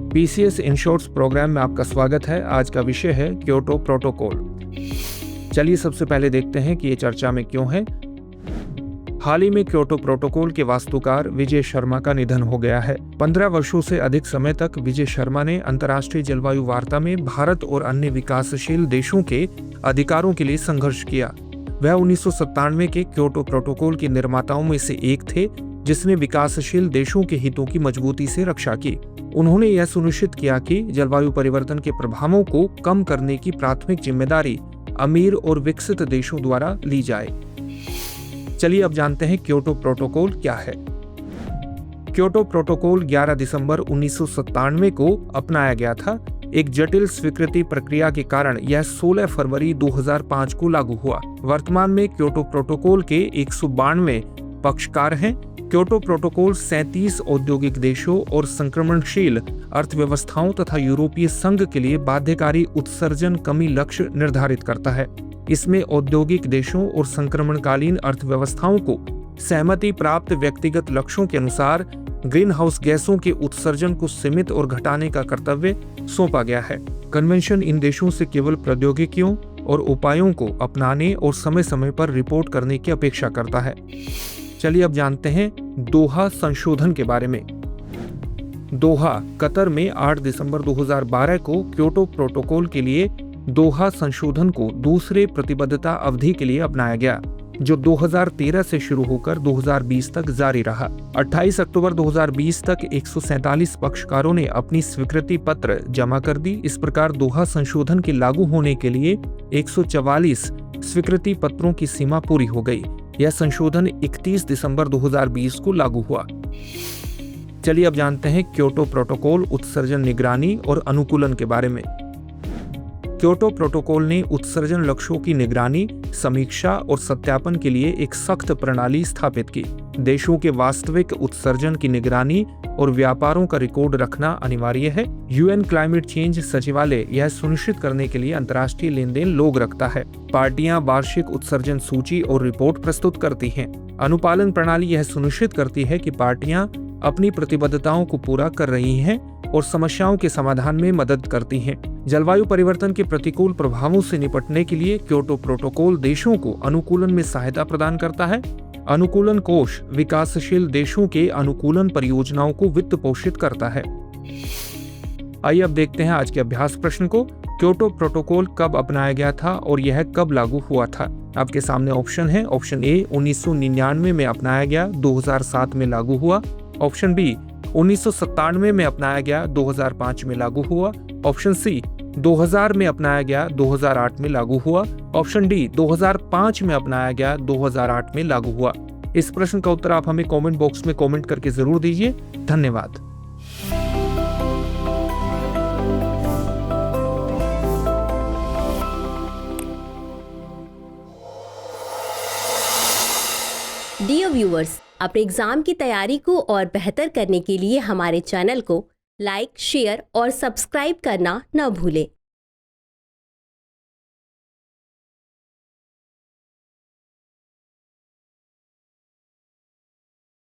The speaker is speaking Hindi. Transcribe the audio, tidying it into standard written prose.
PCS इन शॉर्ट्स प्रोग्राम में आपका स्वागत है। आज का विषय है क्योटो प्रोटोकॉल। चलिए सबसे पहले देखते हैं कि ये चर्चा में क्यों है। हाल ही में क्योटो प्रोटोकॉल के वास्तुकार विजय शर्मा का निधन हो गया है। 15 वर्षों से अधिक समय तक विजय शर्मा ने अंतर्राष्ट्रीय जलवायु वार्ता में भारत और अन्य विकासशील देशों के अधिकारों के लिए संघर्ष किया। वह 1997 के क्योटो प्रोटोकॉल के निर्माताओं में से एक थे, जिसने विकासशील देशों के हितों की मजबूती से रक्षा की। उन्होंने यह सुनिश्चित किया कि जलवायु परिवर्तन के प्रभावों को कम करने की प्राथमिक जिम्मेदारी अमीर और विकसित देशों द्वारा ली जाए। चलिए अब जानते हैं क्योटो प्रोटोकॉल क्या है। क्योटो प्रोटोकॉल 11 दिसंबर 1997 को अपनाया गया था। एक जटिल स्वीकृति प्रक्रिया के कारण यह 16 फरवरी 2005 को लागू हुआ। वर्तमान में क्योटो प्रोटोकॉल के 192 पक्षकार हैं। क्योटो प्रोटोकॉल 37 औद्योगिक देशों और संक्रमणशील अर्थव्यवस्थाओं तथा यूरोपीय संघ के लिए बाध्यकारी उत्सर्जन कमी लक्ष्य निर्धारित करता है। इसमें औद्योगिक देशों और संक्रमणकालीन अर्थव्यवस्थाओं को सहमति प्राप्त व्यक्तिगत लक्ष्यों के अनुसार ग्रीन हाउस गैसों के उत्सर्जन को सीमित और घटाने का कर्तव्य सौंपा गया है। कन्वेंशन इन देशों से केवल प्रौद्योगिकियों और उपायों को अपनाने और समय समय पर रिपोर्ट करने की अपेक्षा करता है। चलिए अब जानते हैं दोहा संशोधन के बारे में। दोहा कतर में 8 दिसंबर 2012 को क्योटो प्रोटोकॉल के लिए दोहा संशोधन को दूसरे प्रतिबद्धता अवधि के लिए अपनाया गया, जो 2013 से शुरू होकर 2020 तक जारी रहा। 28 अक्टूबर 2020 तक 147 पक्षकारों ने अपनी स्वीकृति पत्र जमा कर दी। इस प्रकार दोहा संशोधन के लागू होने के लिए 144 स्वीकृति पत्रों की सीमा पूरी हो गई। यह संशोधन 31 दिसंबर 2020 को लागू हुआ। चलिए अब जानते हैं क्योटो प्रोटोकॉल उत्सर्जन निगरानी और अनुकूलन के बारे में। क्योटो प्रोटोकॉल ने उत्सर्जन लक्ष्यों की निगरानी, समीक्षा और सत्यापन के लिए एक सख्त प्रणाली स्थापित की। देशों के वास्तविक उत्सर्जन की निगरानी और व्यापारों का रिकॉर्ड रखना अनिवार्य है। UN क्लाइमेट चेंज सचिवालय यह सुनिश्चित करने के लिए अंतर्राष्ट्रीय लेन देन लोग रखता है। पार्टियां वार्षिक उत्सर्जन सूची और रिपोर्ट प्रस्तुत करती हैं। अनुपालन प्रणाली यह सुनिश्चित करती है कि पार्टियां अपनी प्रतिबद्धताओं को पूरा कर रही हैं और समस्याओं के समाधान में मदद करती हैं। जलवायु परिवर्तन के प्रतिकूल प्रभावों से निपटने के लिए क्योटो प्रोटोकॉल देशों को अनुकूलन में सहायता प्रदान करता है। अनुकूलन कोष विकासशील देशों के अनुकूलन परियोजनाओं को वित्त पोषित करता है। आइए अब देखते हैं आज के अभ्यास प्रश्न को। क्योटो प्रोटोकॉल कब अपनाया गया था और यह कब लागू हुआ था? आपके सामने ऑप्शन है। ऑप्शन ए 1999 में अपनाया गया, 2007 में लागू हुआ। ऑप्शन बी 1997 में अपनाया गया, 2005 में लागू हुआ। ऑप्शन सी 2000 में अपनाया गया, 2008 में लागू हुआ। ऑप्शन डी 2005 में अपनाया गया, 2008 में लागू हुआ। इस प्रश्न का उत्तर आप हमें कमेंट बॉक्स में कमेंट करके जरूर दीजिए। धन्यवाद। डियर व्यूअर्स, अपने एग्जाम की तैयारी को और बेहतर करने के लिए हमारे चैनल को लाइक, शेयर और सब्सक्राइब करना न भूलें।